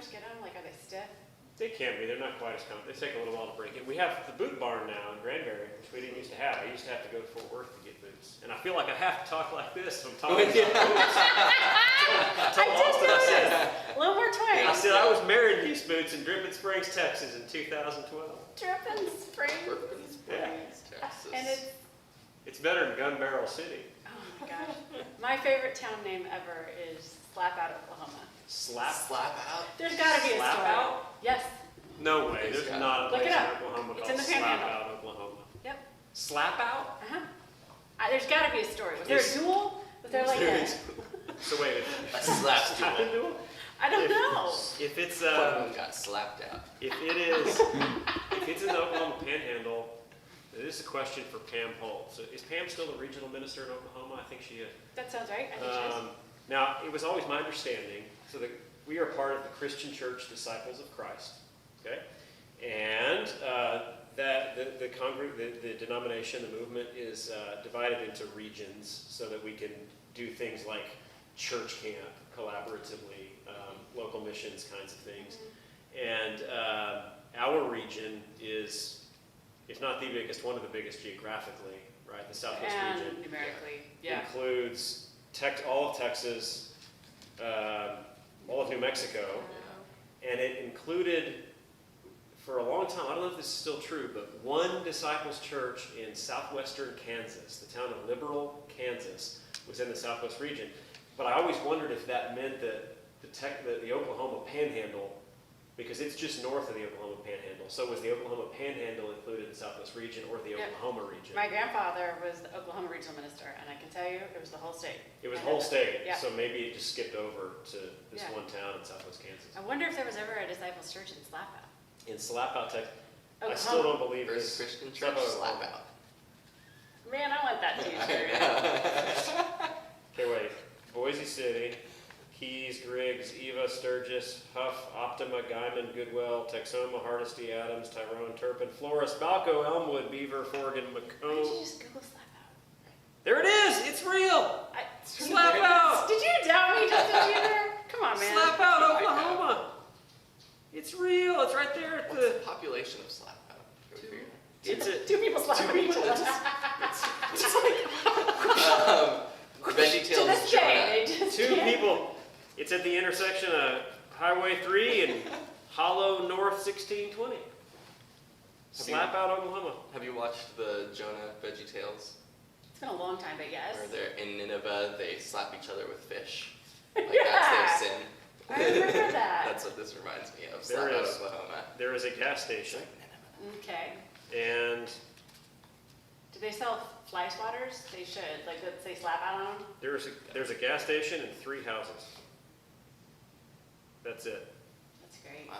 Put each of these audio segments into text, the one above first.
first get them? Like, are they stiff? They can be. They're not quite as common. They take a little while to break it. We have the boot barn now in Granbury, which we didn't used to have. I used to have to go to Fort Worth to get boots. And I feel like I have to talk like this when I'm talking about boots. I did notice. A little more twang. I said I was married in these boots in Dripping Springs, Texas in 2012. Dripping Springs. Dripping Springs, Texas. And it's better than Gun Barrel City. oh my gosh. My favorite town name ever is Slap Out, Oklahoma. Slap out? There's got to be a Slap story. Out? Yes. No way. There's not a Look place it in up. Oklahoma It's called in the Slap Panhandle. Out, Oklahoma. Yep. Slap Out? Uh-huh. There's got to be a story. Was there a duel? Was there like a... So wait. A slap duel? I don't know. If it's One got slapped out. if it's in the Oklahoma Panhandle, it is a question for Pam Holt. So is Pam still the regional minister in Oklahoma? I think she is. That sounds right. I think she is. Now, it was always my understanding, so that we are part of the Christian Church Disciples of Christ, okay? And that the denomination, the movement is divided into regions so that we can do things like church camp collaboratively, local missions kinds of things. And our region is, if not the biggest, one of the biggest geographically, right? The Southwest and region numerically, yeah. includes all of Texas, all of New Mexico, and it included, for a long time, I don't know if this is still true, but one Disciples Church in southwestern Kansas, the town of Liberal, Kansas, was in the Southwest region. But I always wondered if that meant that the Oklahoma Panhandle, because it's just north of the Oklahoma Panhandle, so was the Oklahoma Panhandle included in the Southwest region or the Oklahoma region? My grandfather was the Oklahoma regional minister, and I can tell you it was the whole state. It was the whole state, yeah. so maybe it just skipped over to this one town in Southwest Kansas. I wonder if there was ever a Disciples Church in Slap Out. In Slap Out, Texas. Oklahoma. I still don't believe First this. Christian church slap out. Man, I want that t-shirt. Okay, wait. Boise City, Keys, Griggs, Eva, Sturgis, Huff, Optima, Guyman, Goodwell, Texoma, Hardesty, Adams, Tyrone, Turpin, Flores, Balco, Elmwood, Beaver, Forgan, Why did Macomb. you just Google Slap Out? There it is! It's real! Slap Did Out! you doubt me, Justin Jr.? Come on, man. Slap Out, Oklahoma! It's real! It's right there at What's the the... population of slap out? It's a... Two people slap each other. VeggieTales To this day, they just Two can't. people. It's at the intersection of Highway 3 and Hollow North 1620. Slap Out, Oklahoma. Have you watched the Jonah VeggieTales? It's been a long time, but yes. Where they're in Nineveh, they slap each other with fish. Like Yeah. that's their sin. I remember that. That's what this reminds me of. Slap Out, Oklahoma. There is a gas station, Okay. and Do they sell fly swatters? They should. Like, let's say Slap Out on them. there's a gas station and 3 houses. That's it. That's great. Wow.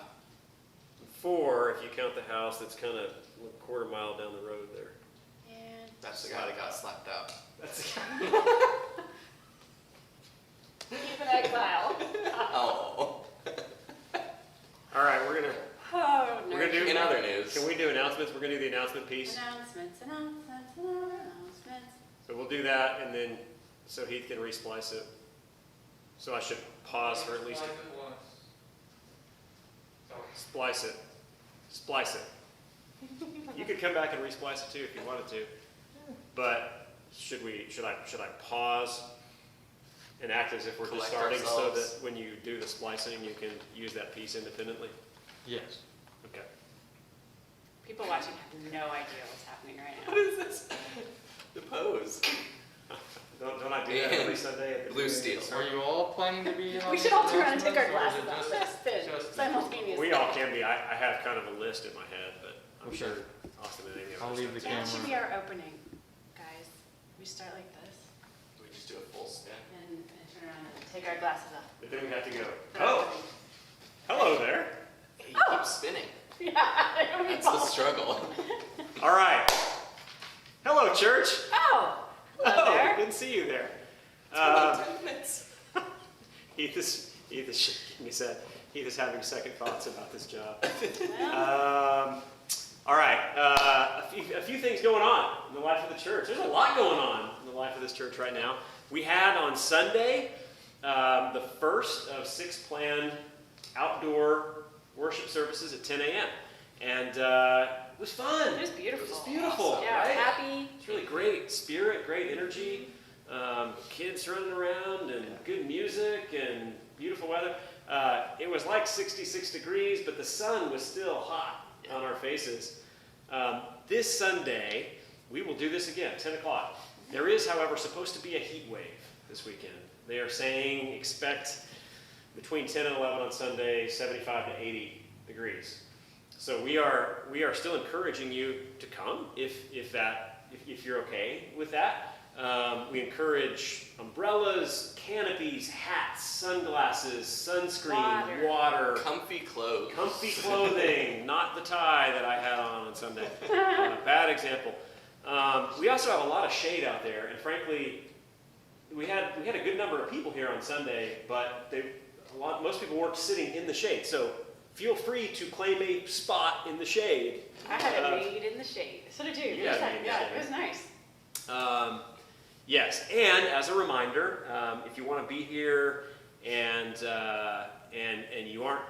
4 if you count the house that's kind of a quarter mile down the road there. And That's the guy that got slapped out. That's keep an exile. Oh. all right. We're gonna do. In other news. Can we do announcements? We're gonna do the announcement piece. Announcements. So we'll do that, and then so Heath can resplice it. So I should pause for at least. Splice it. Splice it. You could come back and resplice it too if you wanted to. But should I pause and act as if we're just Collect starting so ourselves. that when you do the splicing you can use that piece independently? Yes. Okay. People watching have no idea what's happening right now. What is this? The pose. Don't I do that every Sunday at the Blue steel. Are you all planning to be on We should all turn around and take our announcements, glasses or is it off. Let's spin just- simultaneously. We all can be. I have kind of a list in my head, but I'm Okay. sure Austin and Amy. I'll leave the That should be camera. our opening, guys. We start like this We just do a full spin. and turn around and take our glasses off. But then we have to go. Oh, hello there. He keeps spinning. Yeah, it'll be That's the fun. struggle. All right. Hello, church. Oh, hello Oh, there. good to see you there. It's been like 10 minutes. Heath is shaking his head. Heath is having second thoughts about this job. Well, All right, a few things going on in the life of the church. There's a lot going on in the life of this church right now. We had on Sunday the first of 6 planned outdoor worship services at 10 a.m. And it was fun. It was beautiful. It was beautiful, Yeah, right? happy. It's really great spirit, great energy, kids running around and good music and beautiful weather. It was like 66 degrees, but the sun was still hot on our faces. This Sunday, we will do this again, 10 o'clock. There is, however, supposed to be a heat wave this weekend. They are saying expect between 10 and 11 on Sunday, 75 to 80 degrees. So we are still encouraging you to come if you're okay with that. We encourage umbrellas, canopies, hats, sunglasses, sunscreen, water, Comfy clothes. comfy clothing, not the tie that I had on Sunday. Bad example. We also have a lot of shade out there, and frankly, we had a good number of people here on Sunday, but most people weren't sitting in the shade. So feel free to claim a spot in the shade. I had a maid in the shade. So did you. You had a maid in the Yeah, shade. it was nice. Yes, and as a reminder, if you want to be here and you aren't,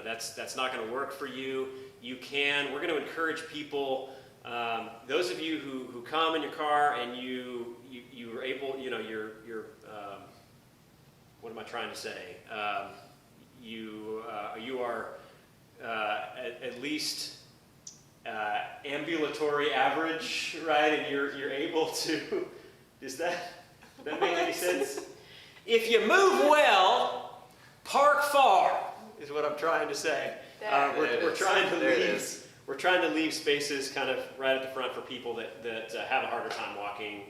that's not going to work for you, you can. We're going to encourage people. Those of you who come in your car and you are able, you're what am I trying to say? You are at least ambulatory average, right? And you're able to. Does that make any sense? If you move well, park far is what I'm trying to say. We're trying to leave. We're trying to leave spaces kind of right at the front for people that have a harder time walking,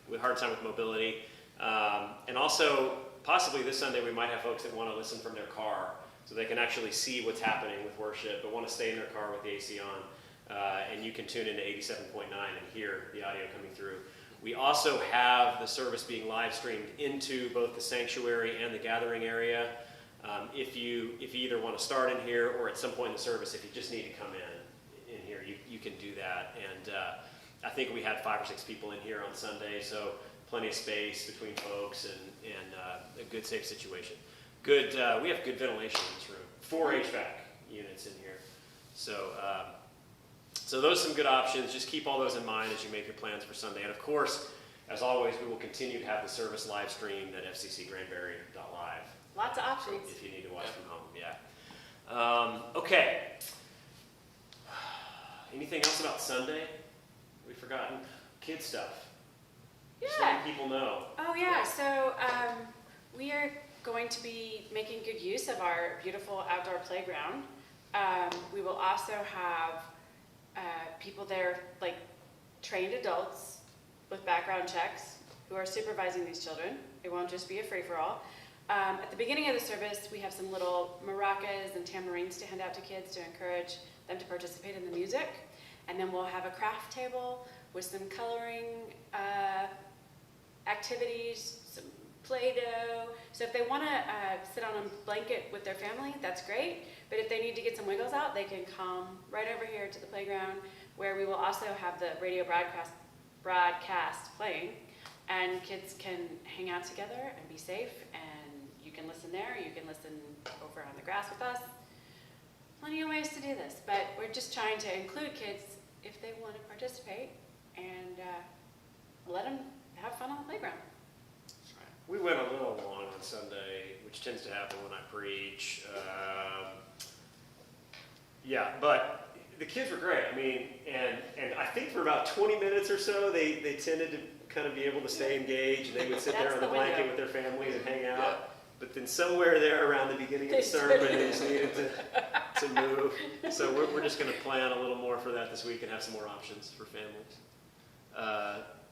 with a hard time with mobility, and also possibly this Sunday we might have folks that want to listen from their car, so they can actually see what's happening with worship, but want to stay in their car with the AC on, and you can tune into 87.9 and hear the audio coming through. We also have the service being live streamed into both the sanctuary and the gathering area. If you either want to start in here or at some point in the service, if you just need to come in here, you can do that. And I think we had 5 or 6 people in here on Sunday, so plenty of space between folks and a good safe situation. Good. We have good ventilation in this room. 4 HVAC units in here. So those are some good options. Just keep all those in mind as you make your plans for Sunday. And of course, as always, we will continue to have the service live streamed at fccgranbury.live. Lots of options. If you need to watch from home, yeah. Okay. Anything else about Sunday we've forgotten? Kid stuff. Just Yeah. letting people know. Oh yeah, so we are going to be making good use of our beautiful outdoor playground. We will also have people there, like trained adults with background checks who are supervising these children. It won't just be a free-for-all. At the beginning of the service, we have some little maracas and tamarines to hand out to kids to encourage them to participate in the music. And then we'll have a craft table with some coloring activities, some Play-Doh. So if they want to sit on a blanket with their family, that's great. But if they need to get some wiggles out, they can come right over here to the playground, where we will also have the radio broadcast playing. And kids can hang out together and be safe, and you can listen there, you can listen over on the grass with us. Plenty of ways to do this, but we're just trying to include kids if they want to participate, and let them have fun on the playground. We went a little long on Sunday, which tends to happen when I preach. Yeah, but the kids were great. I mean, and I think for about 20 minutes or so, they tended to kind of be able to stay engaged, and they would sit there That's on the the blanket window. with their families and hang out. Yeah. But then somewhere there around the beginning of the sermon, they just needed to move. So we're just going to plan a little more for that this week and have some more options for families.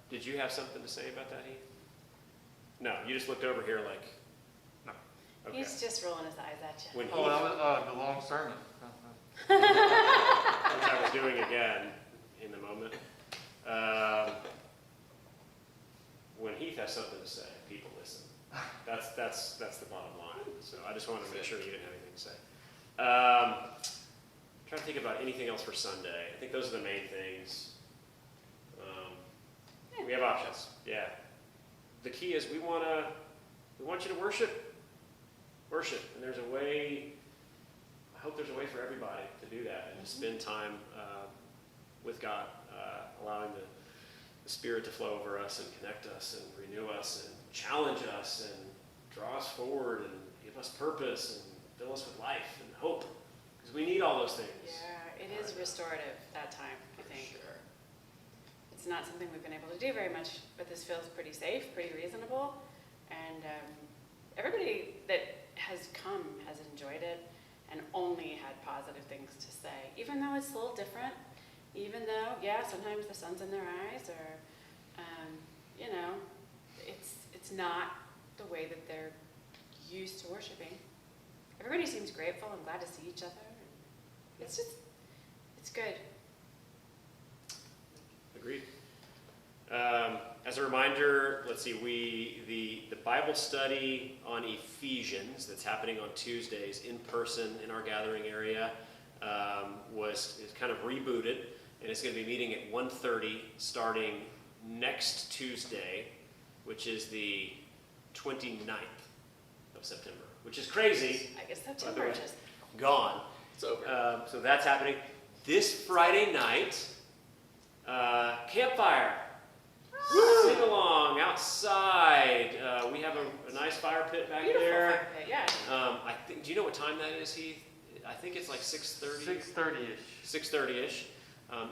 Did you have something to say about that, Heath? No, you just looked over here like, no. Okay. He's just rolling his eyes at you. When Oh, that was the long sermon. which I was doing again in the moment. When Heath has something to say, people listen. That's the bottom line. So I just wanted to make sure you didn't have anything to say. Trying to think about anything else for Sunday. I think those are the main things. We have options. Yeah. The key is we want you to worship, and there's a way to spend time with God, allowing the Spirit to flow over us and connect us and renew us and challenge us and draw us forward and give us purpose and fill us with life and hope, because we need all those things. Yeah, it is restorative that time, I think. Sure. It's not something we've been able to do very much, but this feels pretty safe, pretty reasonable, and everybody that has come has enjoyed it and only had positive things to say, even though it's a little different, even though, yeah, sometimes the sun's in their eyes, or, it's not the way that they're used to worshiping. Everybody seems grateful and glad to see each other. It's good. Agreed. As a reminder, let's see, the Bible study on Ephesians that's happening on Tuesdays in person in our gathering area is kind of rebooted, and it's going to be meeting at 1:30 starting next Tuesday, which is the 29th of September, which is crazy. I guess that's By the way. just Gone. It's over. So that's happening. This Friday night, campfire. Sing along outside. We have a nice fire pit back beautiful there. fire pit, yeah. Do you know what time that is, Heath? I think it's like 6:30. 6:30-ish. 6:30-ish.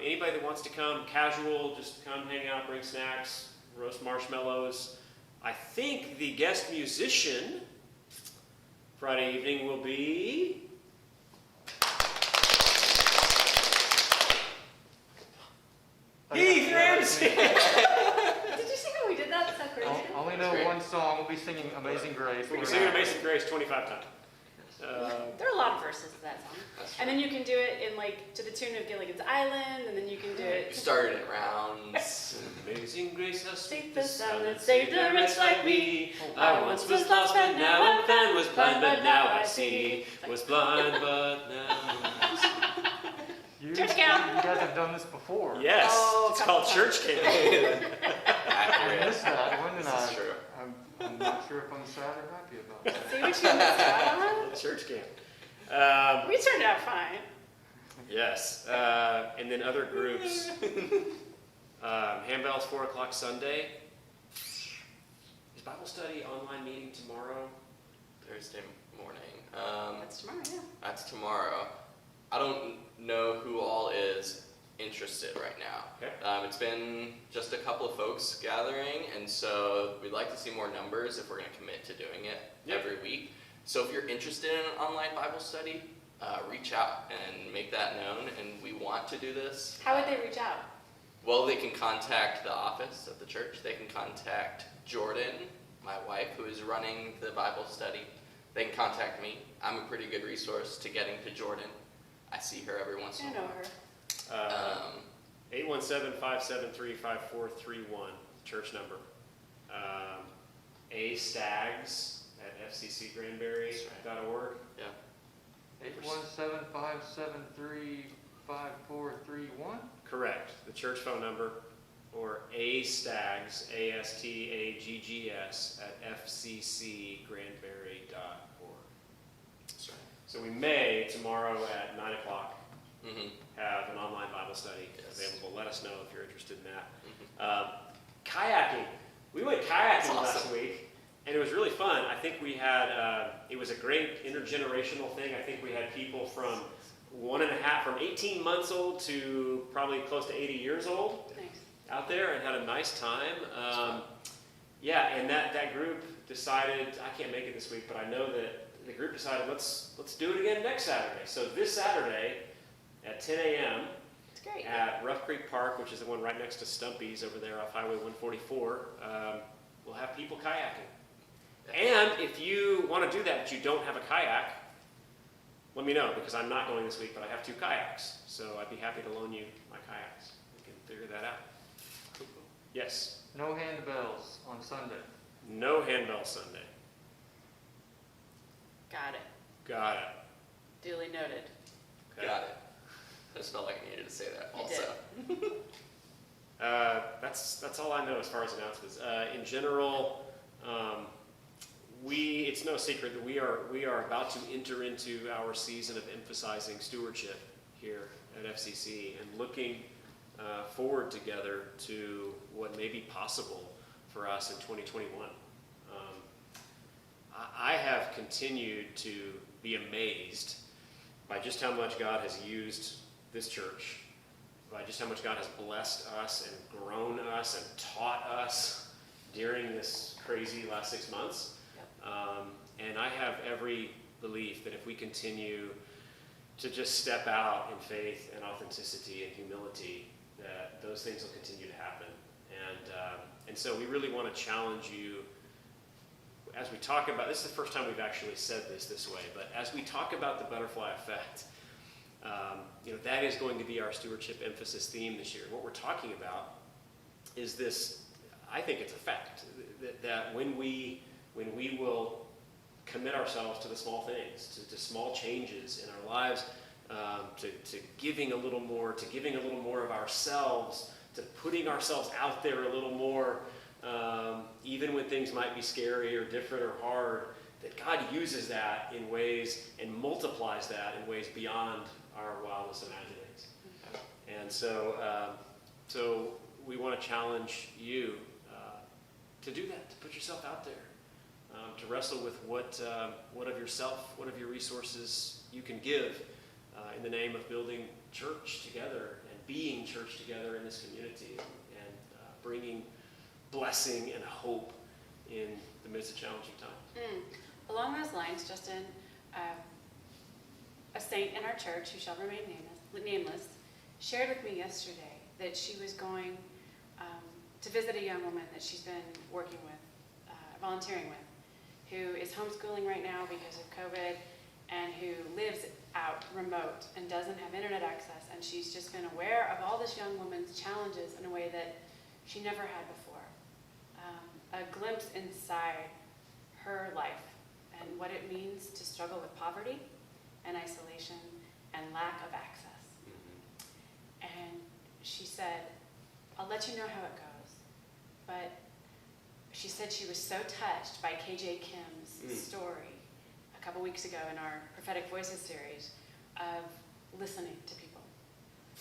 Anybody that wants to come, casual, just come hang out, bring snacks, roast marshmallows. I think the guest musician Friday evening will be... Heath Ramsey! Did you see how we did that? That's so crazy. I only know Great. one song. We'll be singing Amazing Grace. We can sing Amazing Grace 25 times. There are a lot of verses to that song. That's And then you can do it in to the tune of Gilligan's Island, and then you can do You it. started it rounds. Amazing grace, how sweet Save the the sound sound that that saved saved a a wretch wretch like like me. me. I once was lost, but now I'm found. Was blind, but now I see. Was blind, but now I see. You Church camp. You guys have done this before. Yes, Oh, it's couple called times. church camp. I Accurate. missed that one, and This is true. I'm not sure if I'm sad or happy about that. See what you missed out on? Church camp. We turned out fine. Yes, and then other groups. Handbells 4 o'clock Sunday. Is Bible study online meeting tomorrow? Thursday morning. That's tomorrow, yeah. That's tomorrow. I don't know who all is interested right now. Okay. It's been just a couple of folks gathering, and so we'd like to see more numbers if we're going to commit to doing it Yep. every week. So if you're interested in an online Bible study, reach out and make that known, and we want to do this. How would they reach out? Well, they can contact the office of the church. They can contact Jordan, my wife, who is running the Bible study. They can contact me. I'm a pretty good resource to getting to Jordan. I see her every once in I a know while. her. 817-573-5431, church number. astags at fccgranbury.org. Yeah. 817-573-5431. Correct, the church phone number, or astags, ASTAGGS, at fccgranbury.org. That's right. So we may, tomorrow at 9 o'clock, Mm-hmm. have an online Bible study Yes. available. Let us know if you're interested in that. Mm-hmm. Kayaking. We went kayaking That's last awesome. week, and it was really fun. I think we had, it was a great intergenerational thing. I think we had people from 18 months old to probably close to 80 years old Nice. out there, and had a nice time. Yeah, and that group decided, I can't make it this week, but I know that the group decided, let's do it again next Saturday. So this Saturday at 10 a.m. It's great. at Rough Creek Park, which is the one right next to Stumpy's over there off Highway 144, we'll have people kayaking. And if you want to do that but you don't have a kayak, let me know, because I'm not going this week, but I have 2 kayaks. So I'd be happy to loan you my kayaks. We can figure that out. Yes. No handbells on Sunday. No handbell Sunday. Got it. Got it. Duly noted. Okay. Got it. I just felt like I needed to say that You also. That's all I know as far as announcements. In general, it's no secret that we are about to enter into our season of emphasizing stewardship here at FCC and looking forward together to what may be possible for us in 2021. I have continued to be amazed by just how much God has used this church, by just how much God has blessed us and grown us and taught us during this crazy last 6 months. Yep. And I have every belief that if we continue to just step out in faith and authenticity and humility, that those things will continue to happen. And so we really want to challenge you as we talk about, this is the first time we've actually said this way, but as we talk about the butterfly effect, that is going to be our stewardship emphasis theme this year. What we're talking about is this, I think it's a fact, that when we will commit ourselves to the small things, to small changes in our lives, to giving a little more, to giving a little more of ourselves, to putting ourselves out there a little more, even when things might be scary or different or hard, that God uses that in ways and multiplies that in ways beyond our wildest imaginings. And so we want to challenge you to do that, to put yourself out there, to wrestle with what of yourself, what of your resources you can give in the name of building church together and being church together in this community and bringing blessing and hope in the midst of challenging times. Along those lines, Justin, a saint in our church who shall remain nameless shared with me yesterday that she was going to visit a young woman that she's been working with, volunteering with, who is homeschooling right now because of COVID and who lives out remote and doesn't have internet access, and she's just been aware of all this young woman's challenges in a way that she never had before. A glimpse inside her life and what it means to struggle with poverty and isolation and lack of access. And she said, I'll let you know how it goes, but she said she was so touched by KJ Kim's story a couple weeks ago in our Prophetic Voices series of listening to people.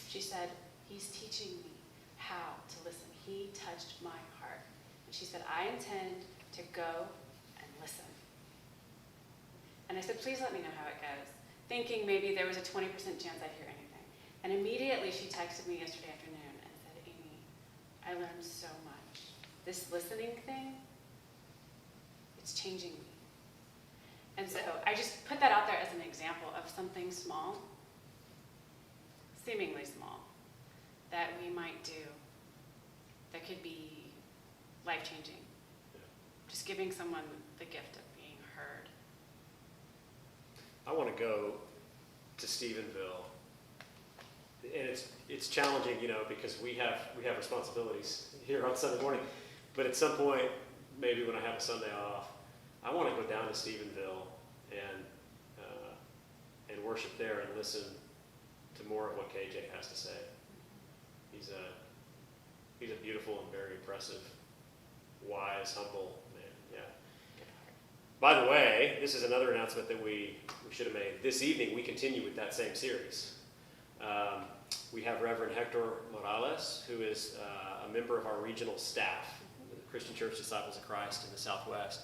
She said, he's teaching me how to listen. He touched my heart. And she said, I intend to go and listen. And I said, please let me know how it goes, thinking maybe there was a 20% chance I'd hear anything. And immediately she texted me yesterday afternoon and said, Amy, I learned so much. This listening thing, it's changing me. And so I just put that out there as an example of something small, seemingly small, that we might do that could be life-changing. Yeah. Just giving someone the gift of being heard. I want to go to Stephenville, and it's challenging, because we have responsibilities here on Sunday morning. But at some point, maybe when I have a Sunday off, I want to go down to Stephenville and worship there and listen to more of what KJ has to say. He's a beautiful and very impressive, wise, humble man. Yeah. By the way, this is another announcement that we should have made. This evening, we continue with that same series. We have Reverend Hector Morales, who is a member of our regional staff, the Christian Church Disciples of Christ in the Southwest.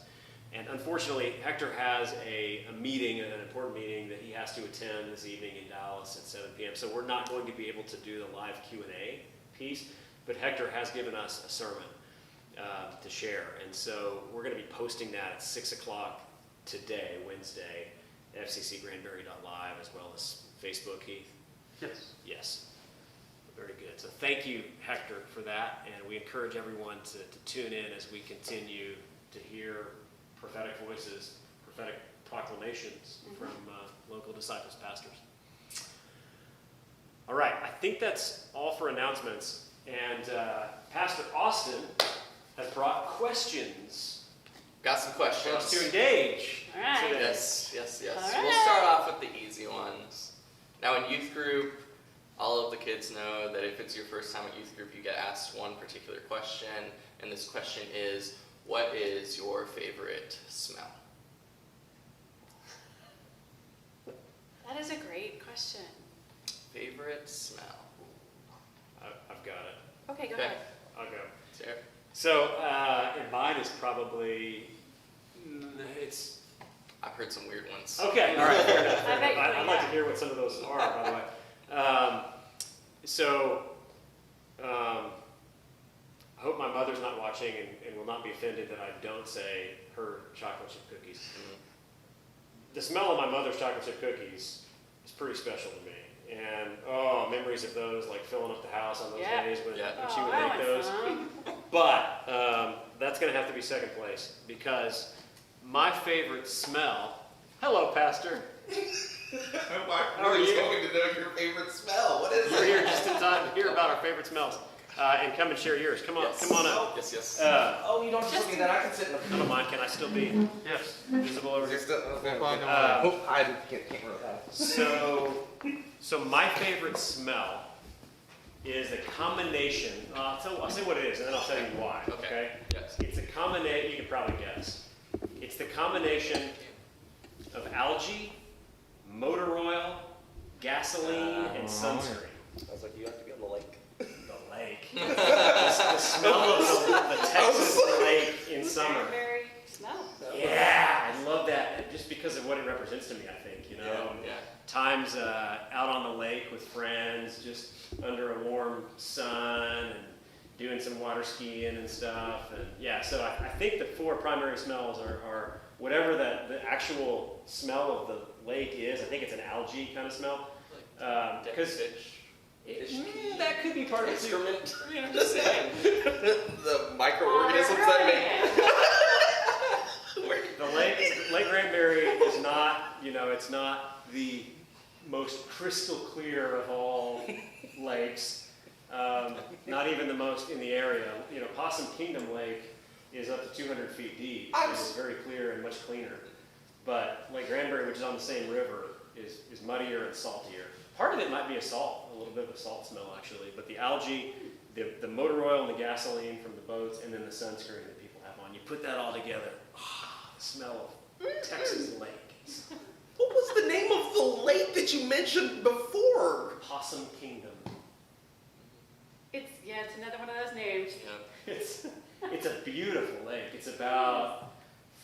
And unfortunately, Hector has a meeting, an important meeting that he has to attend this evening in Dallas at 7 p.m. So we're not going to be able to do the live Q&A piece, but Hector has given us a sermon to share. And so we're going to be posting that at 6 o'clock today, Wednesday, fccgranbury.live, as well as Facebook, Heath. Yes. Yes. Very good. So thank you, Hector, for that. And we encourage everyone to tune in as we continue to hear prophetic voices, prophetic proclamations from local disciples, pastors. All right. I think that's all for announcements. And Pastor Austin has brought questions Got some for us questions. to engage All right. today. Yes. All We'll right. start off with the easy ones. Now in youth group, all of the kids know that if it's your first time at youth group, you get asked one particular question, and this question is, what is your favorite smell? That is a great question. Favorite smell? I've got it. Okay, go Okay. ahead. I'll go. Sarah? So, and mine is probably, it's, I've heard some weird ones. okay, all right, fair enough. I bet you I'd would, like to yeah. hear what some of those are, by the way. I hope my mother's not watching and will not be offended that I don't say her chocolate chip cookies. The smell of my mother's chocolate chip cookies is pretty special to me. And, memories of those, like filling up the house on those Yeah. days when Yeah. she would I make want those. some. But that's going to have to be second place because my favorite smell. Hello, Pastor. Why How are are you you? going to know your favorite smell? What is We're it? here just in time to hear about our favorite smells and come and share yours. Come on, Yes. come on up. Yes, yes. Oh, you don't just look at that. I can sit in the. I don't mind. Can I still be Yes. visible over here? Okay. Well, no, I can't really that. So my favorite smell is a combination. I'll say what it is, and then I'll tell you why. Okay. Yes. It's a combination. You can probably guess. It's the combination of algae, motor oil, gasoline, and sunscreen. I was like, you have to be on the lake. The lake. The smell of the Texas lake in summer. Cranberry smell. Yeah, I love that just because of what it represents to me, I think, you know. Yeah. Times out on the lake with friends, just under a warm sun and doing some water skiing and stuff. And yeah, so I think the four primary smells are whatever the actual smell of the lake is. I think it's an algae kind of smell. Because that could be part of it too. Excrement. I mean, I'm just saying. The microorganisms Oh, that really? make. The Lake Granbury is not, it's not the most crystal clear of all lakes. Not even the most in the area. Possum Kingdom Lake is up to 200 feet deep. It is very clear and much cleaner. But Lake Granbury, which is on the same river, is muddier and saltier. Part of it might be a little bit of a salt smell actually, but the algae, the motor oil and the gasoline from the boats, and then the sunscreen that people have on. You put that all together, the smell of Texas lake. What was the name of the lake that you mentioned before? Possum Kingdom. It's another one of those names. Yeah. It's a beautiful lake. It's about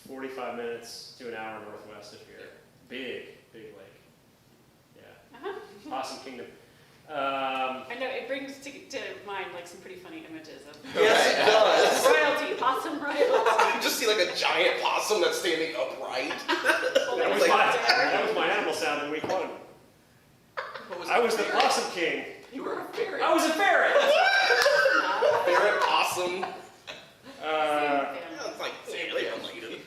45 minutes to an hour northwest of here. Big lake. Yeah. Uh-huh. Possum Kingdom. I know, it brings to mind like some pretty funny images of Yes, it does. royalty, possum royalty. You just see like a giant possum that's standing upright. That was my animal sound in week 1. I was the possum king. You were a ferret. I was a ferret. Ferret, possum. Same It's like Family related.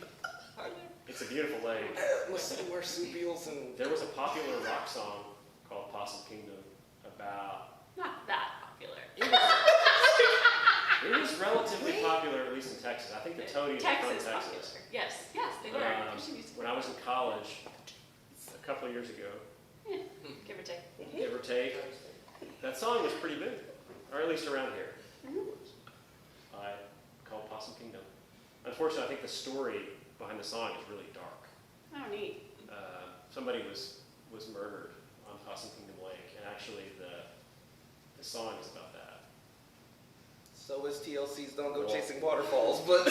It's a beautiful lake. Listen to marsupials and. There was a popular rock song called Possum Kingdom about. Not that popular. It was relatively popular, at least in Texas. I think the Toadies are from Texas Texas. popular. Yes, they were. Christian music. When I was in college, a couple of years ago, Give or take. give or take, that song was pretty big, or at least around here. Called Possum Kingdom. Unfortunately, I think the story behind the song is really dark. Oh, neat. Somebody was murdered on Possum Kingdom Lake, and actually the song is about that. So is TLC's Don't Go Chasing Waterfalls, but.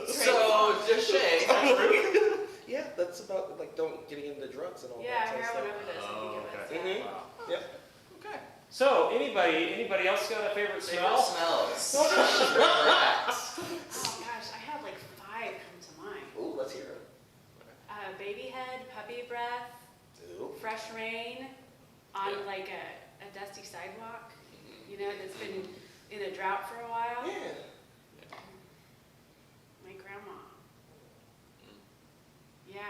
So, Deshay. Yeah, that's about like don't getting into drugs and all Yeah, that kind heroin of stuff. overdose, I think it was. okay. Yeah. Wow. Yep. Okay. So, anybody else got a favorite Favorite smell? smells. Oh gosh, I had like 5 come to mind. Ooh, let's hear it. Baby head, puppy breath, Ooh. fresh rain on Yeah. like a dusty sidewalk, that's been in a drought for a while. Yeah. My grandma. Yeah,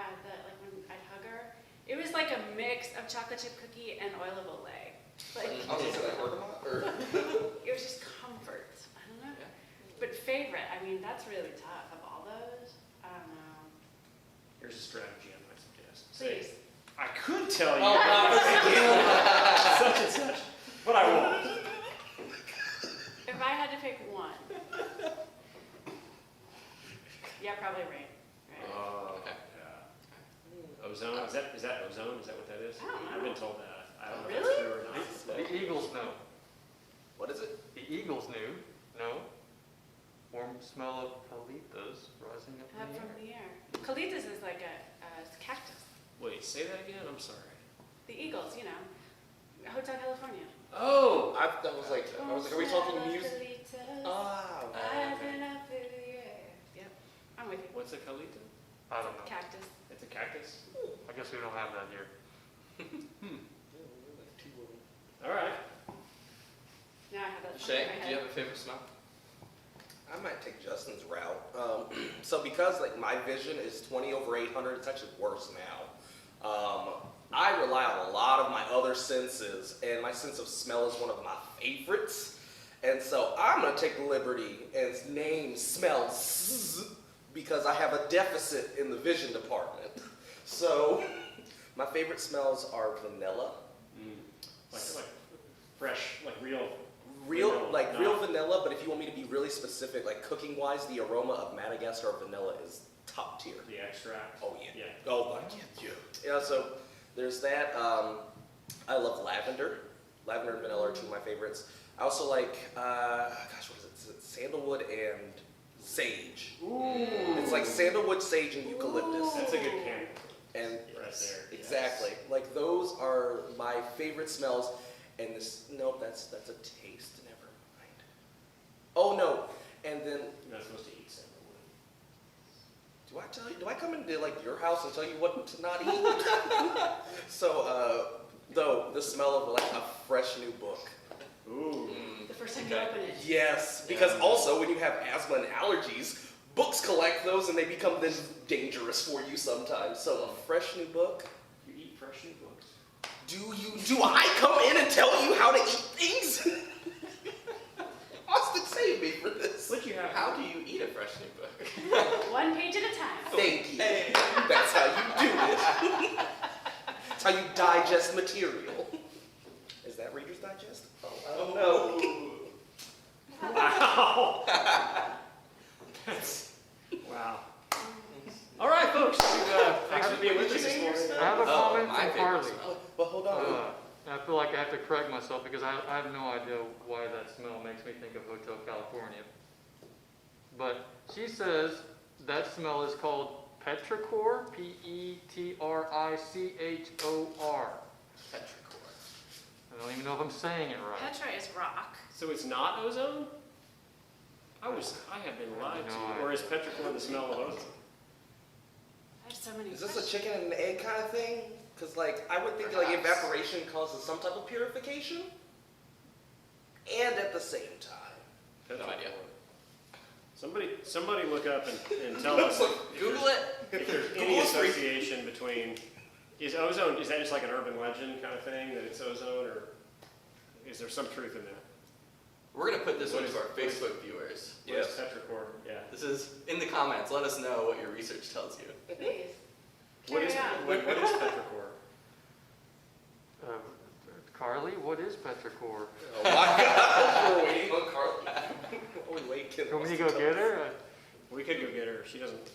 like when I'd hug her. It was like a mix of chocolate chip cookie and oil of Olay. Like, I was gonna say like bergamot or. it was just comfort. I don't know. But favorite, that's really tough. Of all those, I don't know. Here's a strategy I might suggest. Please. Say, I could tell you Oh, such and such, but I won't. If I had to pick one. Yeah, probably rain. Right? Oh, Okay. yeah. Ozone? Is that ozone? Is that what that is? I don't know. I've been told that. I don't know if Really? that's true or the Eagles know. What is it? The Eagles knew. No. Warm smell of palitas rising up Up in the from air. the air. Colitas is like a cactus. Wait, say that again? I'm sorry. The Eagles, you know. Hotel California. Oh! I was like, are we talking music? Colitas, Ah, rising up in the air. Yep, I'm with you. What's a calita? I don't know. Cactus. It's a cactus? I guess we don't have that here. All right. Now I have that song Shay, in my do you head. have a favorite smell? I might take Justin's route. So because like my vision is 20/800, it's actually worse now. I rely on a lot of my other senses, and my sense of smell is one of my favorites. And so I'm gonna take the liberty and name smells because I have a deficit in the vision department. So my favorite smells are vanilla. Like fresh, like real. Real Vanilla, not- vanilla, but if you want me to be really specific, like cooking wise, the aroma of Madagascar vanilla is top tier. The extract. Oh yeah. Yeah. Oh my yeah. Yeah, so there's that. I love lavender. Lavender and vanilla are two of my favorites. I also like what is it? Sandalwood and sage. Ooh. It's like sandalwood, sage, and eucalyptus. That's a good can. And Right there. exactly. Yes. Like those are my favorite smells. And this that's a taste. Never mind. Oh no. And then You're not supposed to eat sandalwood. do I come into like your house and tell you what to not eat? So though the smell of like a fresh new book. Ooh. The first time you Okay. open it. Yes, because also when you have asthma and allergies, books collect those and they become then dangerous for you sometimes. So a fresh new book. You eat fresh new books. Do I come in and tell you how to eat things? Austin, save me for this. What you have? How do you eat a fresh new book? 1 page at a time. Thank you. That's how you do it. That's how you digest material. Is that Reader's Digest? Oh, I don't know. Wow. That's wow. All right, folks. Thanks for being with us this morning. I have a comment my from favorite Carly. smell. But hold on. I feel like I have to correct myself because I have no idea why that smell makes me think of Hotel California. But she says that smell is called petrichor, Petrichor. Petrichor. I don't even know if I'm saying it right. Petra is rock. So it's not ozone? I have been lied to. Or is petrichor the smell of ozone? I have so many Is this a questions. chicken and an egg kind of thing? Because like I would think like Perhaps. evaporation causes some type of purification, and at the same time. No idea. Somebody look up and tell us Google it. if there's any association between, is ozone, is that just like an urban legend kind of thing, that it's ozone, or is there some truth in that? We're going to put this What one is- to our what is- Facebook viewers. What is petrichor? Yeah. This is in the comments. Let us know what your research tells you. Please. What is Carry on. what is petrichor? Carly, what is petrichor? Oh my God! We're waiting on Carly. Oh, wait, You want me to go get her? We could go get her. She doesn't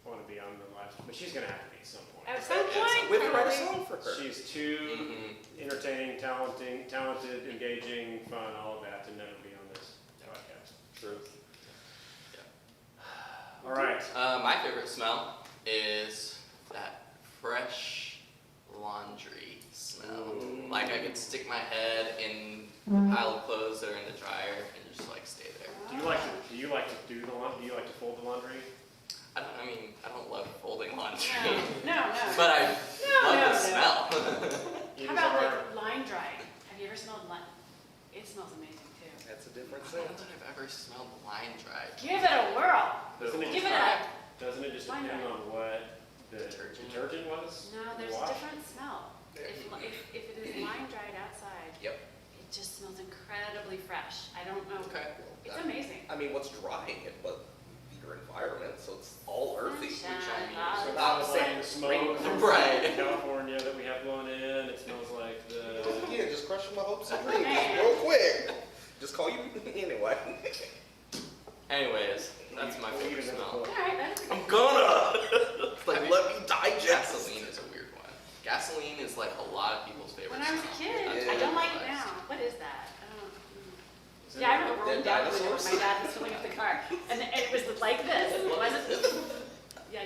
want to be on the live, but she's gonna have to be at some point. At some point, We have to write a Carly. song for her. She's too Mm-hmm. entertaining, talented, engaging, fun, all of that to never be on this podcast. Truth. All right. My favorite smell is that fresh laundry smell. Like I could stick my head in a pile of clothes that are in the dryer and just like stay there. Do you like to do the laundry? Do you like to fold the laundry? I don't love folding laundry, No. but I love no. the smell. It How is about our- like line drying? Have you ever smelled line? It smells amazing too. That's a different I don't thing. know that I've ever smelled line dried. Give it a whirl. Doesn't it Give just, it a. doesn't it just Line depend dry. on what the Detergent? detergent was? No, there's a Wash? different smell. If it is line dried outside, Yep. it just smells incredibly fresh. I don't know. Okay. It's amazing. I mean, what's drying it but your environment, so it's all earthy. Sunshine, So it Not smells the like same. the smoke from Right. California that we have blowing in. It smells like the. Yeah, just crushing my hopes and dreams real quick. Just call you anyway. Anyways, that's my We'll eat favorite another smell. book. All right, that's a I'm good. gonna like I mean, let me digest. Gasoline is a weird one. Gasoline is like a lot of people's favorite When I was a smell. kid, That's I what don't like it realized. now. What Yeah, I remember rolling Dead down the window when dinosaurs. my dad was filling up the car, and it was like this. It wasn't. Yeah.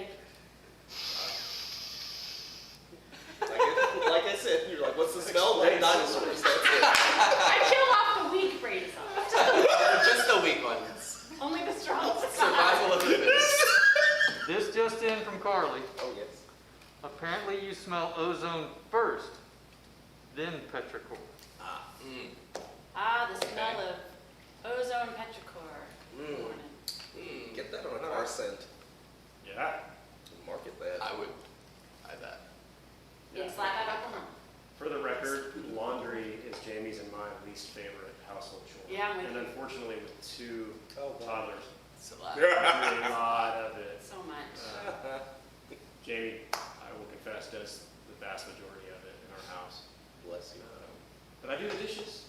Like I said, you're like, what's the smell? Like dinosaurs. That's it. I killed off the weak brain cells. Just the weak ones. Only the strong. Survival of the fittest. This just in from Carly. Oh yes. Apparently you smell ozone first, then petrichor. Ah, the smell of ozone petrichor. Mm. Morning. Get that on a car scent. Yeah. Market that. I would buy that. Yeah, slap out Oklahoma. For the record, laundry is Jamie's and my least favorite household chore. Yeah, I'm with And you. unfortunately, with two Oh, wow. toddlers, It's a lot. I do a lot of it. So much. Jamie, I will confess, does the vast majority of it in our house. Bless you. But I do the dishes.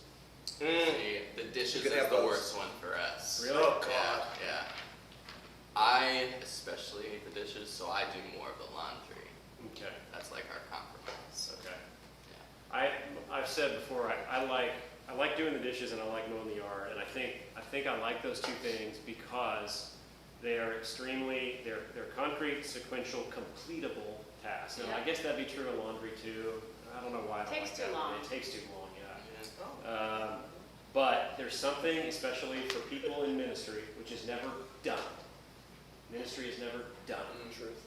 See, the dishes You is could have the those. worst one for us. Really? Oh, Yeah, God. yeah. I especially hate the dishes, so I do more of the laundry. Okay. That's like our compromise. Okay. Yeah. I've said before, I like doing the dishes and I like mowing the yard, and I think I like those two things because they are they're concrete, sequential, completable tasks. Now, I Yeah. guess that'd be true of laundry too. I don't know why I don't Takes like too that. long. It takes too long, yeah. Yeah. But there's something, especially for people in ministry, which is never done. Ministry is never done. Truth.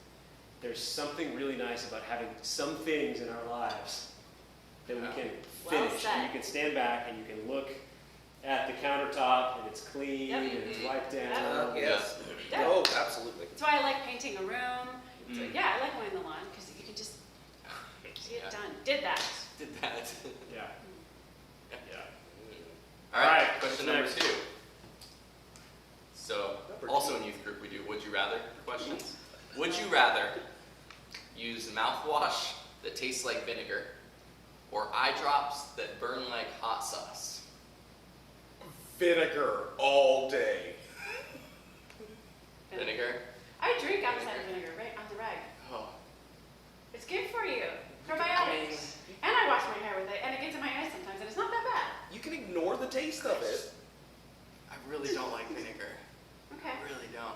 There's something really nice about having some things in our lives that we Yeah. can Well finish. said. And you can stand back and you can look at the countertop and it's clean Yep. and it's wiped down. Yep. Yes. Yeah. Oh, absolutely. That's why I like painting a room. So, Mm. yeah, I like mowing the lawn because you can just get Yeah. it done. Did that. Did that. Yeah. Yeah. All right, Alright, question what's number next? 2. So, Number also two. in youth group we do would you rather questions. Would you rather use mouthwash that tastes like vinegar or eye drops that burn like hot sauce? Vinegar all day. Vinegar? I drink outside vinegar, right on the rag. Oh, It's good for you. Probiotics. And I wash my hair with it, and it gets in my eyes sometimes, and it's not that bad. You can ignore the taste of it. I really don't like vinegar. Okay. I really don't.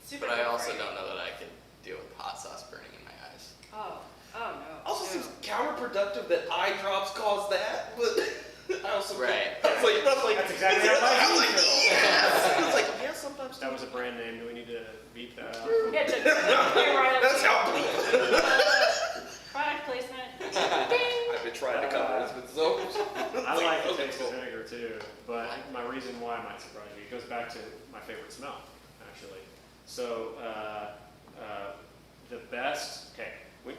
Super But I good for also you. don't know that I could deal with hot sauce burning in my eyes. Oh no. Also No. seems counterproductive that eye drops cause that, but I also Right. I was like That's exactly how I like, feel. yes. I was like, yeah, sometimes. That was a brand name. Do we need to beep that out? Yeah, just clear royalty. That's how bleak. Product placement. Ding. I've been trying to cover this, but so. I like the taste of vinegar too, but my reason why might surprise you. It goes back to my favorite smell, actually. So, the best, okay,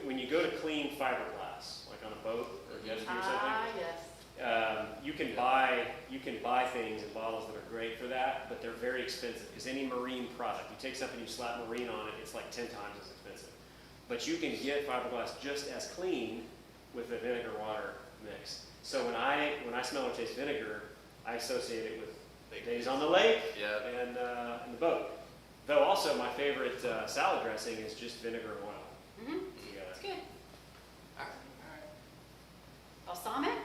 when you go to clean fiberglass, like on a boat or a jet ski or something, Yes. you can buy things in bottles that are great for that, but they're very expensive because any marine product, you take something, you slap marine on it, it's like 10 times as expensive. But you can get fiberglass just as clean with a vinegar water mix. So when I smell or taste vinegar, I associate it with days on the lake Yeah. and the boat. Though also my favorite salad dressing is just vinegar and oil Mm-hmm. together. It's good. All right. Balsamic?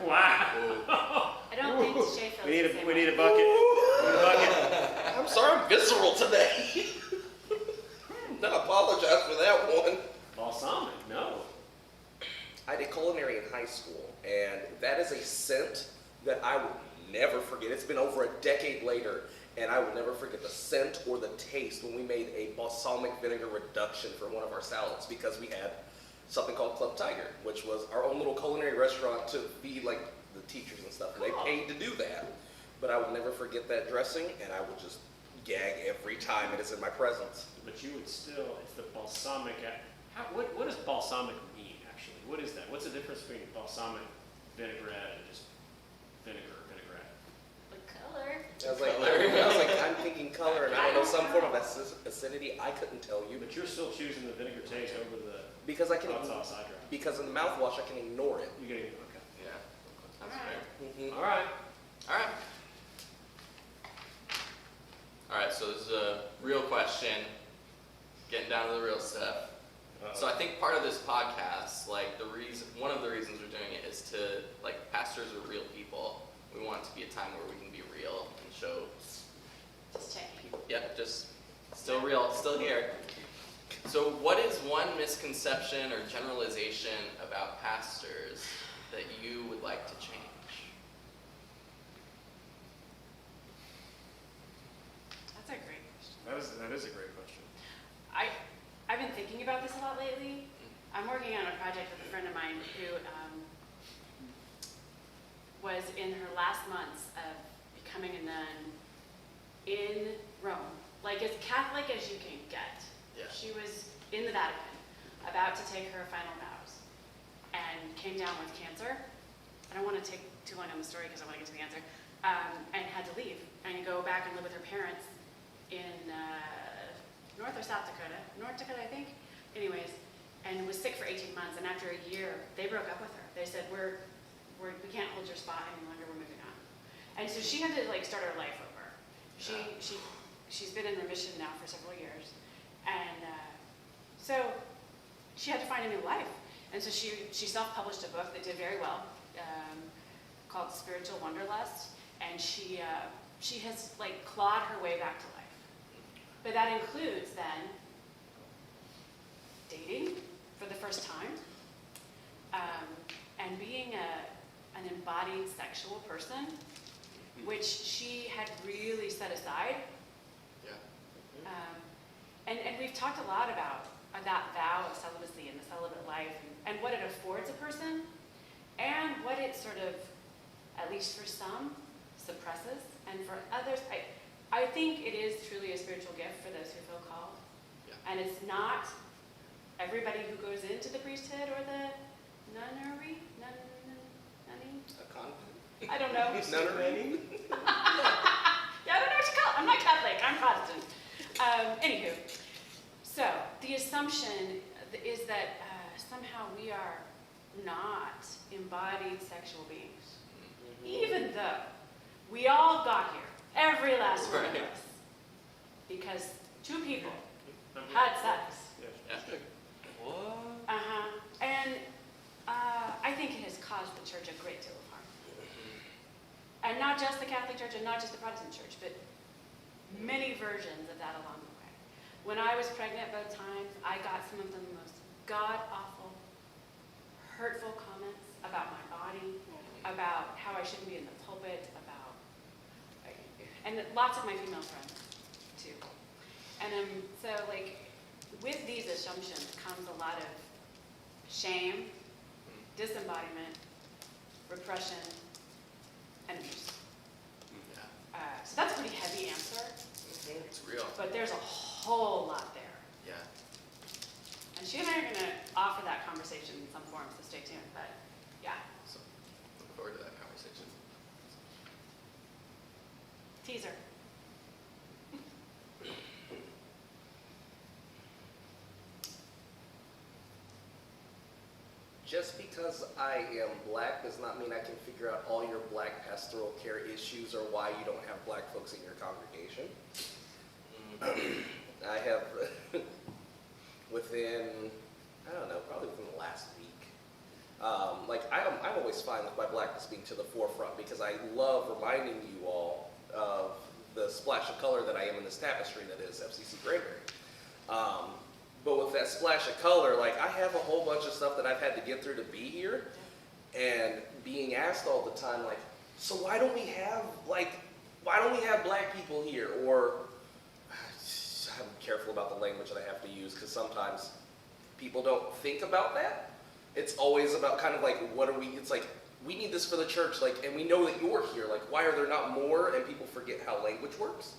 Wow. I don't think Shay feels We need the same we need way. a bucket. We need a bucket. I'm sorry, I'm visceral today. I apologize for that one. Balsamic, no. I did culinary in high school, and that is a scent that I will never forget. It's been over a decade later, and I will never forget the scent or the taste when we made a balsamic vinegar reduction for one of our salads because we had something called Club Tiger, which was our own little culinary restaurant to feed like the teachers and stuff, and Cool. they paid to do that. But I will never forget that dressing, and I will just gag every time it is in my presence. But you would still, it's the balsamic. What does balsamic mean, actually? What is that? What's the difference between balsamic vinaigrette and just vinaigrette? The color. I was like, I'm thinking color, and I don't know, some form of acidity. I couldn't tell you, But you're still choosing the vinegar taste over the because I can, hot sauce I drop. because in the mouthwash I can ignore it. You're getting, okay. Yeah. That's Alright. fair. All right. All right. All right, so this is a real question. Getting down to the real stuff. So I think part of this podcast, like one of the reasons we're doing it is to, like, pastors are real people. We want it to be a time where we can be real and show, Just checking. just still real, still here. So what is one misconception or generalization about pastors that you would like to change? That's a great question. That is a great question. I've been thinking about this a lot lately. I'm working on a project with a friend of mine who was in her last months of becoming a nun in Rome, like as Catholic as you can get. Yeah. She was in the Vatican, about to take her final vows, and came down with cancer. I don't want to take too long on the story because I want to get to the answer. And had to leave and go back and live with her parents in North or South Dakota? North Dakota, I think. Anyways, and was sick for 18 months. And after a year, they broke up with her. They said, we can't hold your spot any longer. We're moving on. And so she had to like start her life over. She's been in remission now for several years, and so she had to find a new life. And so she self-published a book that did very well, called Spiritual Wanderlust, and she has like clawed her way back to life. But that includes then dating for the first time, and being an embodied sexual person, which she had really set aside. Yeah. And we've talked a lot about that vow of celibacy and the celibate life, and what it affords a person, and what it sort of, at least for some, suppresses, and for others, I think it is truly a spiritual gift for those who feel called. Yeah. And it's not everybody who goes into the priesthood or the nunnery, nunny? A convent? I don't know. Nunnery? Yeah, I don't know what to call it. I'm not Catholic, I'm Protestant. Anywho, so the assumption is that somehow we are not embodied sexual beings, even though we all got here, every last one of Right. us, because two people had sex. Yeah. What? And I think it has caused the church a great deal of harm. And not just the Catholic Church and not just the Protestant Church, but many versions of that along the way. When I was pregnant both times, I got some of the most god-awful, hurtful comments about my body, about how I shouldn't be in the pulpit, and lots of my female friends, too. And so, like, with these assumptions comes a lot of shame, disembodiment, repression, and abuse. Yeah. So that's a pretty heavy answer, It's real. but there's a whole lot there. Yeah. And she and I are going to offer that conversation in some form, so stay tuned. But yeah, So look forward to that conversation. teaser. Just because I am black does not mean I can figure out all your black pastoral care issues or why you don't have black folks in your congregation. I have, within, I don't know, probably within the last week, I'm always fine with my blackness being to the forefront because I love reminding you all of the splash of color that I am in this tapestry that is FCC Granbury. But with that splash of color, like I have a whole bunch of stuff that I've had to get through to be here, and being asked all the time, like, so why don't we have black people here? Or I'm careful about the language that I have to use because sometimes people don't think about that. It's always about kind of like, it's like, we need this for the church, like, and we know that you're here, like, why are there not more? And people forget how language works.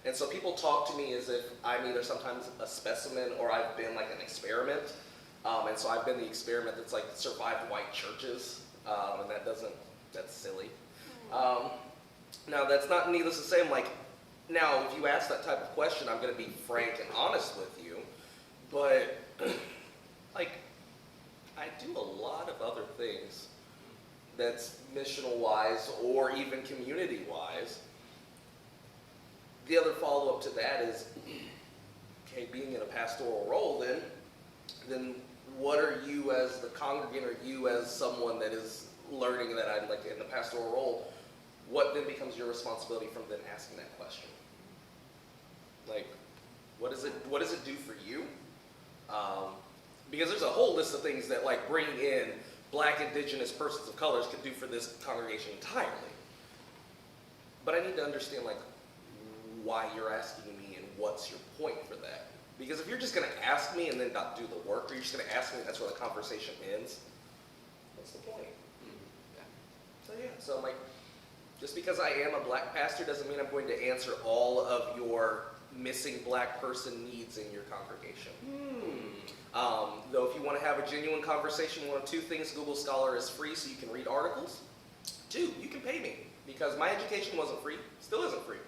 And so people talk to me as if I'm either sometimes a specimen or I've been like an experiment. And so I've been the experiment that's like survived white churches. And that's silly. Now that's not needless to say, I'm like, now if you ask that type of question, I'm gonna be frank and honest with you. But like, I do a lot of other things that's missional wise or even community wise. The other follow-up to that is, okay, being in a pastoral role then, then what are you as the congregant, or you as someone that is learning that I'm like in the pastoral role, what then becomes your responsibility from then asking that question? Like, what does it do for you? Because there's a whole list of things that like bringing in Black, Indigenous, persons of colors could do for this congregation entirely. But I need to understand like why you're asking me and what's your point for that. Because if you're just going to ask me and then not do the work, or you're just going to ask me and that's where the conversation ends, what's the point? So I'm like, just because I am a Black pastor doesn't mean I'm going to answer all of your missing Black person needs in your congregation. Though if you want to have a genuine conversation, one of two things: Google Scholar is free so you can read articles. Two, you can pay me, because my education wasn't free, still isn't free.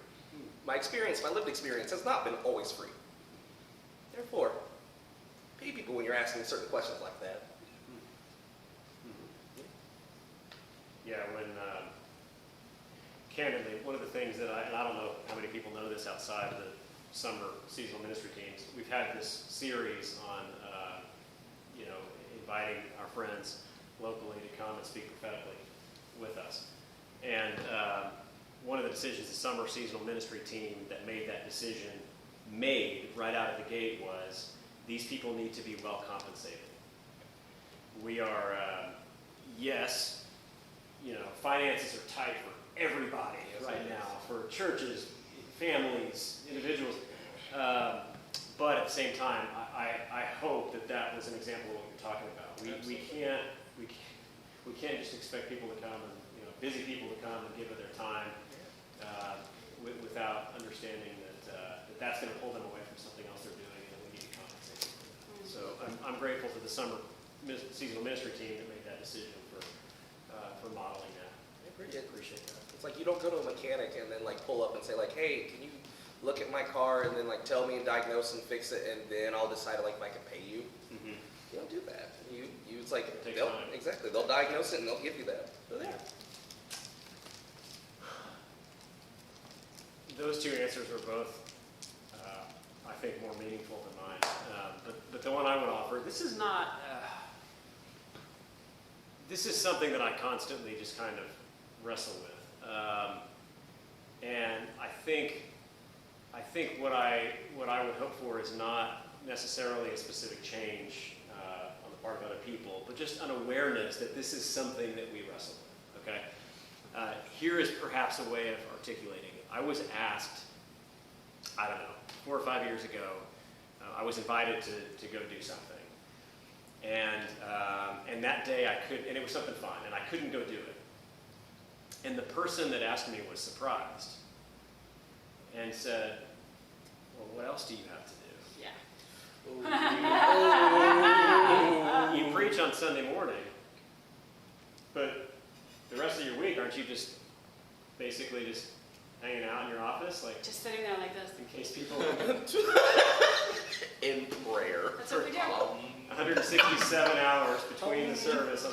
My experience, my lived experience, has not been always free. Therefore, pay people when you're asking certain questions like that. Yeah, when, candidly, one of the things that and I don't know how many people know this outside of the summer seasonal ministry teams, we've had this series on, inviting our friends locally to come and speak prophetically with us. And one of the decisions the summer seasonal ministry team that made that decision made right out of the gate was, these people need to be well compensated. We are, yes, finances are tight for everybody right now, for churches, families, individuals. But at the same time, I hope that was an example of what you're talking about. We can't just expect people to come and, busy people to come and give of their time without understanding that that's going to pull them away from something else they're doing, and we need to compensate for that. So I'm grateful to the summer seasonal ministry team that made that decision for modeling that. I appreciate that. It's like you don't go to a mechanic and then like pull up and say like, hey, can you look at my car and then like tell me and diagnose and fix it, and then I'll decide like if I can pay you. Mm-hmm. You don't do that. It's like It they'll diagnose it and they'll give you that. So there. Those two answers are both, I think, more meaningful than mine. But the one I would offer, this is not. This is something that I constantly just kind of wrestle with, and I think what I would hope for is not necessarily a specific change on the part of other people, but just an awareness that this is something that we wrestle with. Okay, here is perhaps a way of articulating it. I was asked, I don't know, 4 or 5 years ago, I was invited to go do something. And that day I could, and it was something fun, and I couldn't go do it. And the person that asked me was surprised and said, well, what else do you have to do? Yeah. You preach on Sunday morning, but the rest of your week, aren't you just basically just hanging out in your office? Like, Just sitting there like this. in case people In prayer. That's what we do. 167 hours between the service.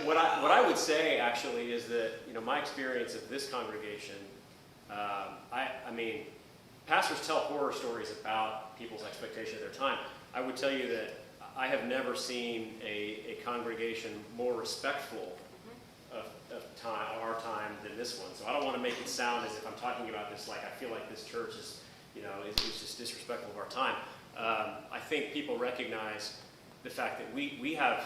What I would say actually is that my experience of this congregation, I mean, pastors tell horror stories about people's expectation of their time. I would tell you that I have never seen a congregation more respectful of our time than this one. So I don't want to make it sound as if I'm talking about this like I feel like this church is, is just disrespectful of our time. I think people recognize the fact that we have,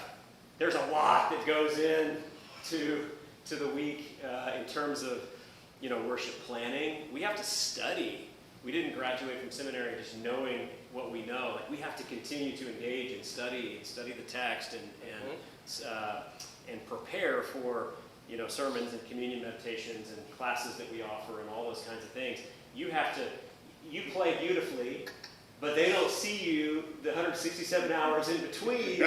there's a lot that goes in to the week in terms of, worship planning. We have to study. We didn't graduate from seminary just knowing what we know. Like, we have to continue to engage and study the text and prepare for, sermons and communion meditations and classes that we offer and all those kinds of things. You play beautifully, but they don't see you the 167 hours in between,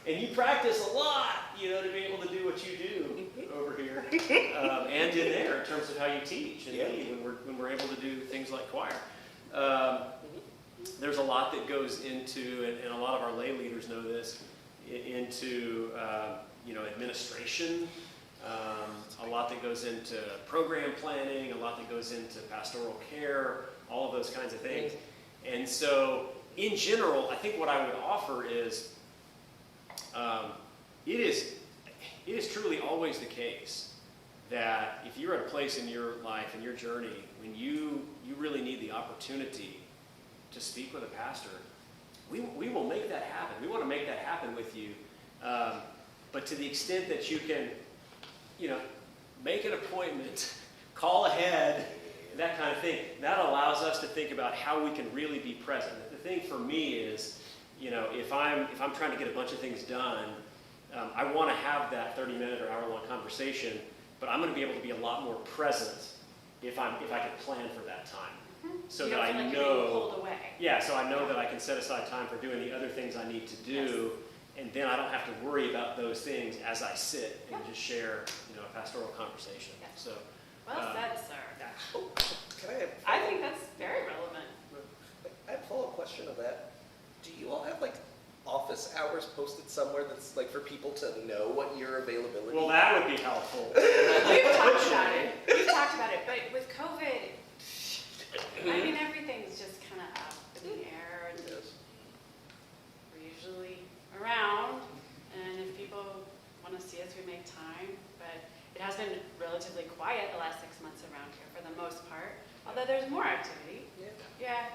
and you practice a lot, to be able to do what you do over here and in there in terms of how you teach and lead when we're able to do things like choir. There's a lot that goes into, and a lot of our lay leaders know this, into administration. A lot that goes into program planning, a lot that goes into pastoral care, all of those kinds of things. And so in general, I think what I would offer is, it is truly always the case that if you're at a place in your life, in your journey, when you really need the opportunity to speak with a pastor, we will make that happen. We want to make that happen with you. But to the extent that you can, make an appointment, call ahead, that kind of thing, that allows us to think about how we can really be present. The thing for me is, if I'm trying to get a bunch of things done, I want to have that 30-minute or hour-long conversation, but I'm going to be able to be a lot more present if I can plan for that time. So that I You're being know, pulled away. yeah, so I know that I can set aside time for doing the other things I need to do, and then I don't have to worry about those things as I sit and just share, a pastoral conversation. Yes. So, Well said, sir. Oh, can I have? I think that's very relevant. I have a follow-up question of that. Do you all have office hours posted somewhere that's for people to know what your availability? well, that would be helpful. We've talked about it. But with COVID, everything's just kind of up in the air, and Yes. we're usually around, and if people want to see us, we make time, but it has been relatively quiet the last 6 months around here for the most part, although there's more activity. Yeah.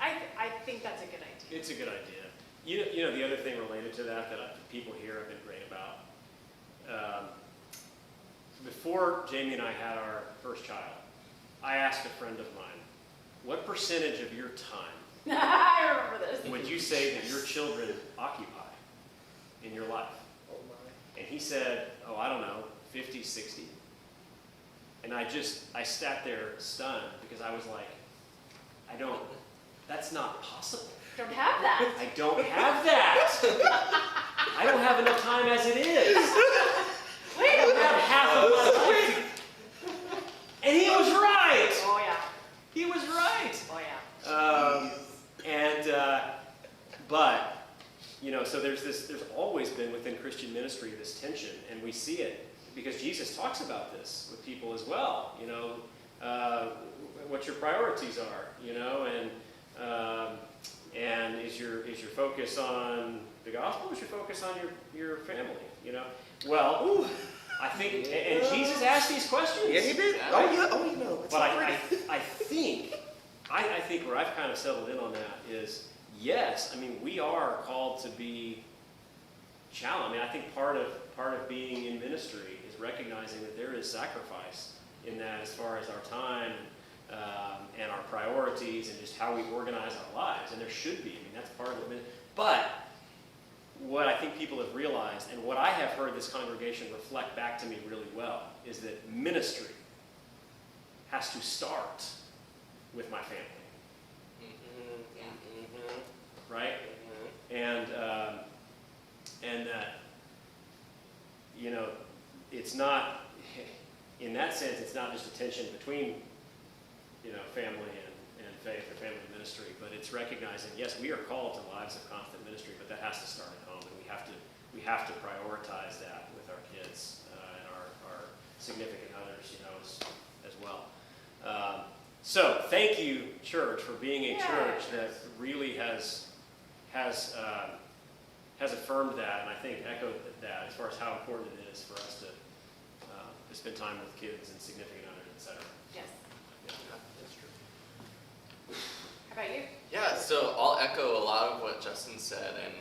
I think that's a good idea. It's a good idea. The other thing related to that people here have been great about. Before Jamie and I had our first child, I asked a friend of mine, what percentage of your time I remember this. would you say that your children occupy in your life? Oh my. And he said, I don't know, 50, 60. And I sat there stunned because I was like, that's not possible. Don't have that. I don't have that. I don't have enough time as it is. Wait I a don't have minute. half of my life. And he was right. Oh yeah. He was right. Oh yeah. But, so there's always been within Christian ministry this tension, and we see it because Jesus talks about this with people as well, what your priorities are, and is your focus on the gospel, or is your focus on your family, Well, I think, and Jesus asked these questions. Yeah, he did. Yeah. Oh, it's But so pretty. I think where I've kind of settled in on that is, yes, we are called to be challenged. I think part of being in ministry is recognizing that there is sacrifice in that as far as our time and our priorities and just how we organize our lives. And there should be. That's part of it. But what I think people have realized, and what I have heard this congregation reflect back to me really well, is that ministry has to start with my family, right? And that, it's not, in that sense, it's not just a tension between, family and faith or family ministry, but it's recognizing, yes, we are called to lives of constant ministry, but that has to start at home, and we have to prioritize that with our kids and our significant others, as well. So thank you, church, for being a church that really has affirmed that, and I think echoed that as far as how important it is for us to spend time with kids and significant others, etc. Yes. Yeah. That's true. How about you? Yeah, so I'll echo a lot of what Justin said and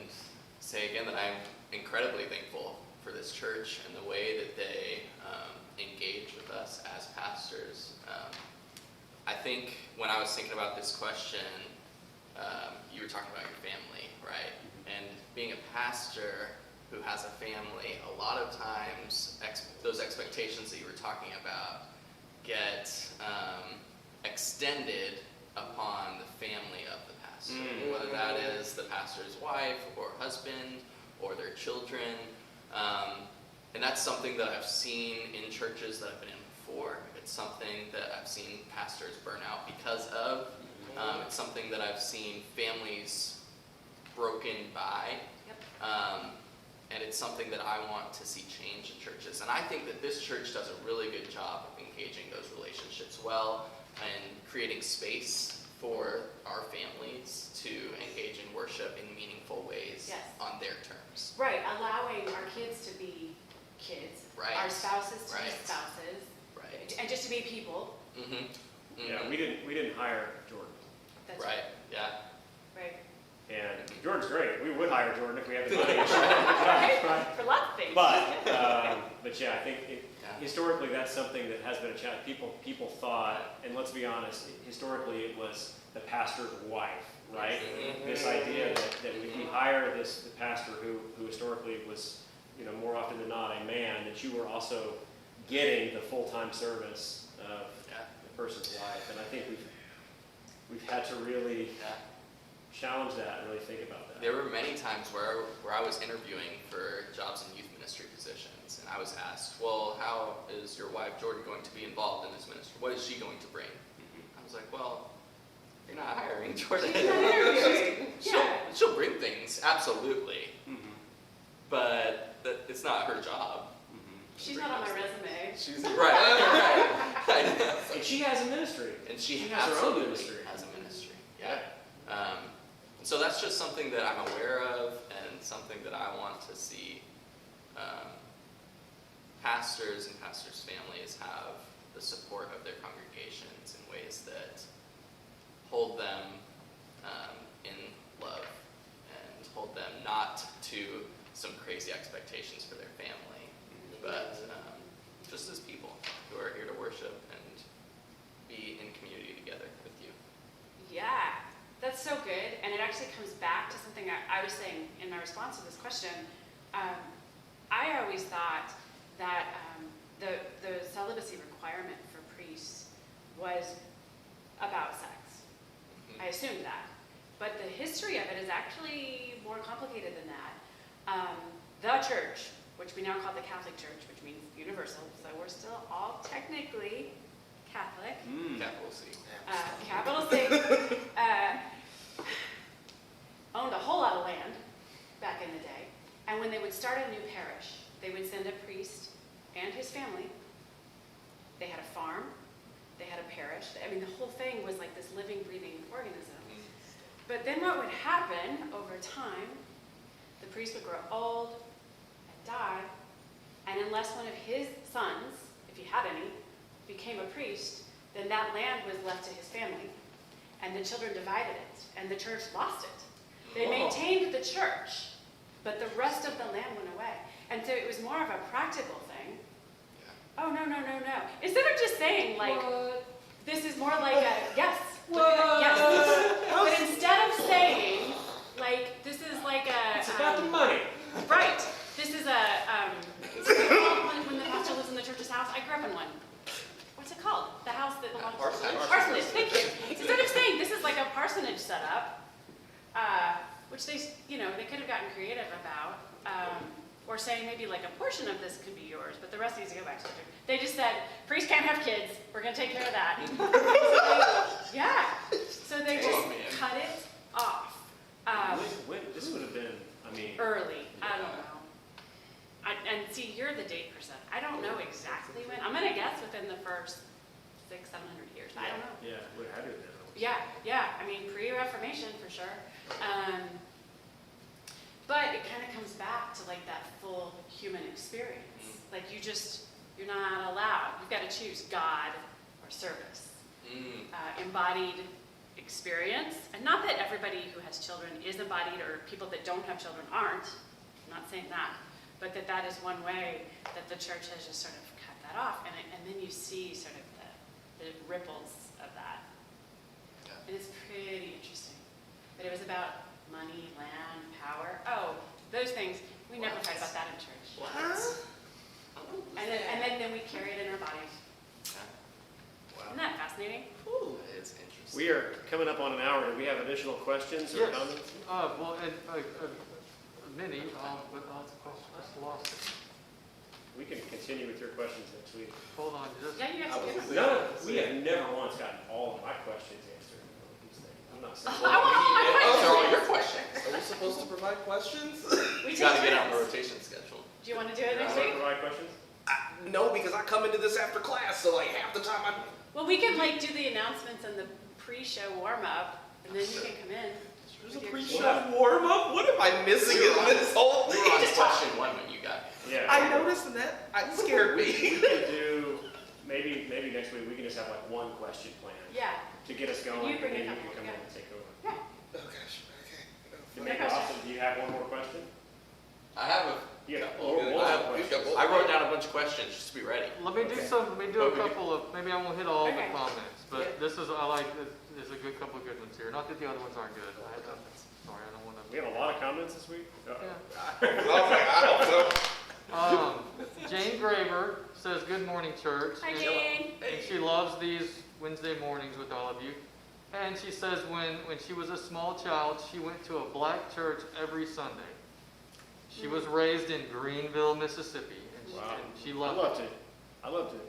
say again that I'm incredibly thankful for this church and the way that they engage with us as pastors. I think when I was thinking about this question, you were talking about your family, right? And being a pastor who has a family, a lot of times those expectations that you were talking about get extended upon the family of the pastor, whether that is the pastor's wife or husband or their children. And that's something that I've seen in churches that I've been in before. It's something that I've seen pastors burn out because of. It's something that I've seen families broken by. And it's something that I want to see change in churches. And I think that this church does a really good job of engaging those relationships well and creating space for our families to engage in worship in meaningful ways Yes. on their terms. Right, allowing our kids to be kids, Right. our spouses to be Right. spouses, Right. and just to be people. Mm-hmm. Yeah, we didn't hire Jordan. That's Right. Yeah. Right. And Jordan's great. We would hire Jordan if we had the money. Right. For lots of things. But yeah, I think Yeah. historically that's something that has been a challenge. People thought, and let's be honest, historically it was the pastor's wife, right? Mhm. This idea that if we hire the pastor who historically was, more often than not a man, that you were also getting the full-time service of Yeah. the person's life. And I think we've had to really Yeah. challenge that and really think about that. There were many times where I was interviewing for jobs in youth ministry positions, and I was asked, well, how is your wife Jordan going to be involved in this ministry? What is she going to bring? I was like, well, you're not hiring Jordan. She's not interviewing. Yeah. She'll bring things, absolutely, Mhm. but it's not her job. She's not on my resume. She's right. I know. And she has a ministry. And she has her own absolutely ministry. has a ministry. Yeah. So that's just something that I'm aware of, and something that I want to see pastors and pastors' families have the support of their congregations in ways that hold them in love and hold them not to some crazy expectations for their family, but just as people who are here to worship and be in community together with you. Yeah, that's so good. And it actually comes back to something I was saying in my response to this question. I always thought that the celibacy requirement for priests was about sex. I assumed that. But the history of it is actually more complicated than that. The church, which we now call the Catholic Church, which means universal, so we're still all technically Catholic, Capital C. capital C, owned a whole lot of land back in the day. And when they would start a new parish, they would send a priest and his family. They had a farm, they had a parish. I mean, the whole thing was like this living, breathing organism. But then what would happen over time, the priest would grow old and die, and unless one of his sons, if he had any, became a priest, then that land was left to his family. And the children divided it, and the church lost it. They maintained the church, but the rest of the land went away. And so it was more of a practical thing. Oh, no. Instead of just saying, like, this is more like a, yes, yes. But instead of saying, like, this is like a... It's about the money. Right. This is a, when the pastor lives in the church's house, I grew up in one. What's it called? The house that belongs to the parsonage. Thank you. Instead of saying this is like a parsonage setup, which they could have gotten creative about, or saying maybe like a portion of this could be yours, but the rest needs to go back to the church. They just said, priests can't have kids. We're going to take care of that. Yeah. So they just cut it off. This would have been, Early. I don't know. And see, you're the date person. I don't know exactly when. I'm going to guess within the first 600-700 years. I don't know. yeah, what had it been? Yeah. I mean, pre-Reformation for sure. But it kind of comes back to like that full human experience. Like you're not allowed. You've got to choose God or service. Embodied experience. And not that everybody who has children is embodied or people that don't have children aren't. I'm not saying that. But that is one way that the church has just sort of cut that off. And then you see sort of the ripples of that. And it's pretty interesting. But it was about money, land, power. Oh, those things. We never fight about that in church. And then we carry it in our bodies. Isn't that fascinating? It's interesting. We are coming up on an hour. Do we have additional questions or Yes. comments? Well, and many, but I just lost it. We can continue with your questions next week. Hold on, just. Yeah, you have to give them. No, we have never once gotten all of my questions answered. I'm not saying. I want all my Those are all your questions. questions. Are we supposed to provide questions? We You take gotta get on the turns. rotation schedule. Do you want to do it Want next to week? provide questions? No, because I come into this after class, so like half the time I'm. Well, we can like do the announcements and the pre-show warm-up, and then you can come in. There's a with your pre-show warm-up? What am I missing in this whole We thing? were on question 1 when you got here. Yeah. I noticed that. It scared We me. could do, maybe next week, we can just have like one question plan Yeah. to get us going. You bring and a then couple, you can come in yeah. and take over. Yeah. Oh gosh. Okay. Maybe Austin, do you have one more question? I have a Yeah. couple. I wrote down a bunch of questions just to be ready. Let me do a couple of, maybe I won't hit all Okay. the comments, but this is, there's a good couple of good ones here. Not that the other ones aren't good. Sorry, I don't want We have a lot of comments this week. to. I hope so. Jane Graver says, "Good morning, church." Hi, And- Jane. And she loves these Wednesday mornings with all of you. And she says when she was a small child, she went to a black church every Sunday. She was raised in Greenville, Mississippi, and Wow. she I'd loved love it. to, I'd love to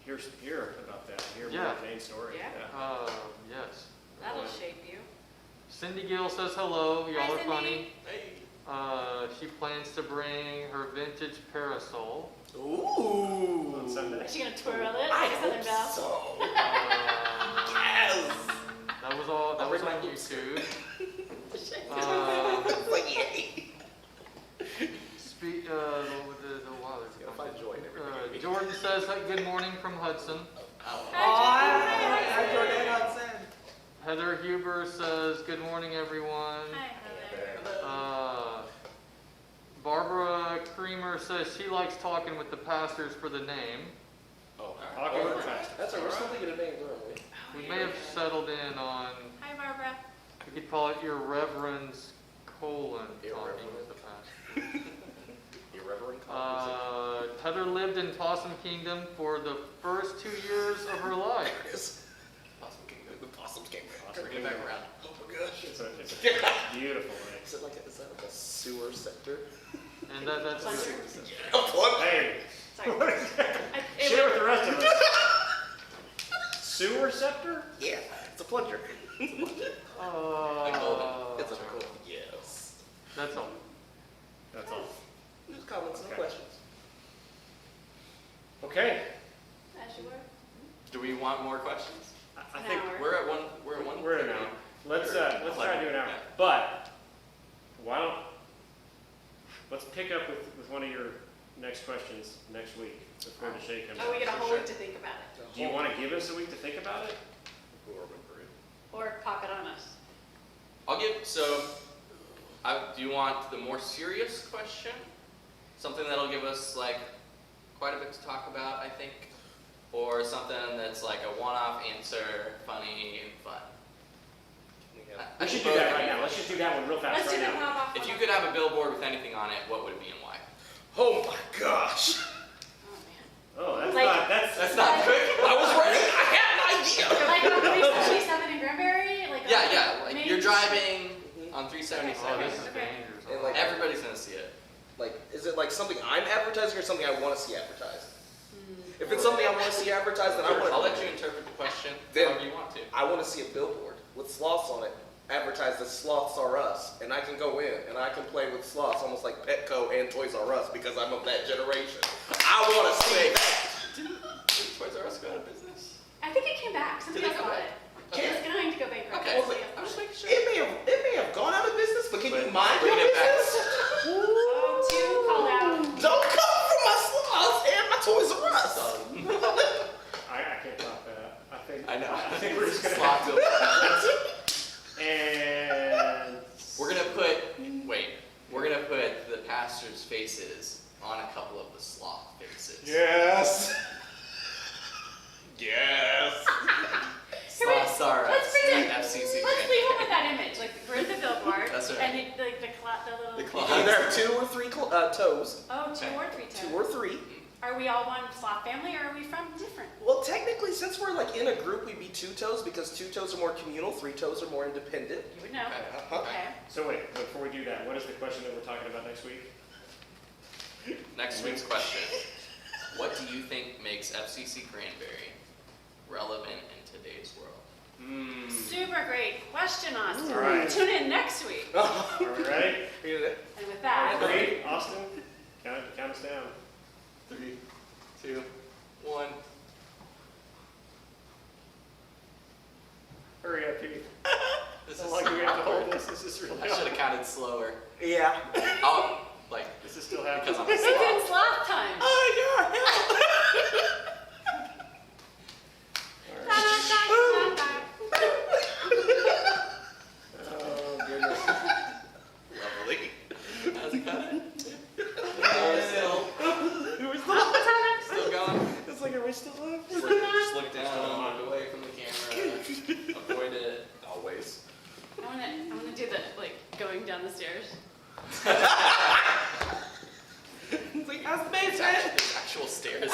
hear about that, hear more Yeah. of Jane's story. Yeah. Yes. That'll shape you. Cindy Gill says hello. Y'all Hi, are Cindy. funny. Hey. She plans to bring her vintage parasol. Ooh. On Sunday. Is she gonna twirl it I like a Southern hope Belle? so. Uh, Yes. That was all. That I'll was bring on my hoops. YouTube. It's like yay. Wow, Gotta find joy in everything. Jordan says, "Good morning from Hudson." Hi, Jordan Hudson. Heather Huber says, "Good morning, everyone." Hi, Heather. Barbara Creamer says she likes talking with the pastors for the name. Oh, Talking well, with pastors. that's right. We're still thinking of names, aren't we? We may have settled in on, Hi, Barbara. we could call it Irreverence colon talking Irreverent. with the pastor. Irreverent conversation. Heather lived in Possum Kingdom for the first 2 years of her life. There it is. The possums came back. Possum Bring it back around. Oh my gosh. It's a beautiful lake. Is that like a sewer sector? And that's Plunger. A plug. Hey, Sorry. what is that? It Share was- with the rest of us. Sewer scepter? Yeah, it's a plunger. I called It's a cool. Yes. That's all. That's all. Just comments, no Okay. questions. Okay. As you were. Do we want more questions? I An think hour. We're at one. We're at one. we're in an hour. Let's try to do an hour. Yeah. But why don't let's pick up with one of your next questions next week before the shake comes Oh, we out. get a whole week to think about it. Do you want to give us a week to think about it? Or pop it on us. I'll give. So, do you want the more serious question? Something that'll give us like quite a bit to talk about, I think, or something that's like a one-off answer, funny and fun. We should do that right now. Let's just do that one real fast Let's do right the now. pop off. If you could have a billboard with anything on it, what would it be and why? Oh my gosh. Oh, man. Oh, Like- That's not good. I was ready. I had an idea. Like on 377 in Granbury? Like Yeah. Like Main you're Street? driving on 377. Oh, this is Okay. dangerous. And like- Everybody's gonna see it. Like, is it like something I'm advertising or something I want to see advertised? If it's something I want to see advertised, then I want I'll let you interpret the question Then- however you want to. I want to see a billboard with sloths on it, advertised as Sloths Are Us, and I can go in and I can play with sloths, almost like Petco and Toys R Us, because I'm of that generation. I want to see that. Did Toys R Us go out of business? I think it came back. Somebody Did it else come bought back? it. Okay. It's going to go bankrupt. Okay. Somebody else I'm just bought it. making sure. It may have gone out of business, but can you But mind bring your it back. business? Oh, two called out. Don't come from my sloths and my Toys R Us. I can't top that. I know. I think we're just gonna Slot have billboard. and We're gonna put the pastors' faces on a couple of the sloth faces. Yes. Yes. Sloths are Let's pretend. FCC Let's grant. leave it with that image. Like we're at the billboard. That's right. And it, like the little. The claw. Either have 2 or 3 toes. Oh, two or three toes. 2 or 3. Are we all one sloth family, or are we from different? Well, technically, since we're like in a group, we'd be 2 toes because 2 toes are more communal, 3 toes are more independent. You would know. Okay. Uh-huh. Okay. so wait, before we do that, what is the question that we're talking about next week? Next week's question. What do you think makes FCC Granbury relevant in today's world? Super great question, Austin. All right. Tune in next week. All right. And with that, Ready, Austin? Count us down. 3, 2, 1. Hurry up. This is really I should have counted slower. Yeah. Oh, like, This is still because happening. I'm a It's in sloth. sloth time. Oh, yeah. Oh, goodness. Lovely. How's it going? Still going? It's like, are we still live? Just look down, look away from the camera, avoid it. Always. I wanna do the, like, going down the stairs. It's like, how's the There's basement? actual stairs.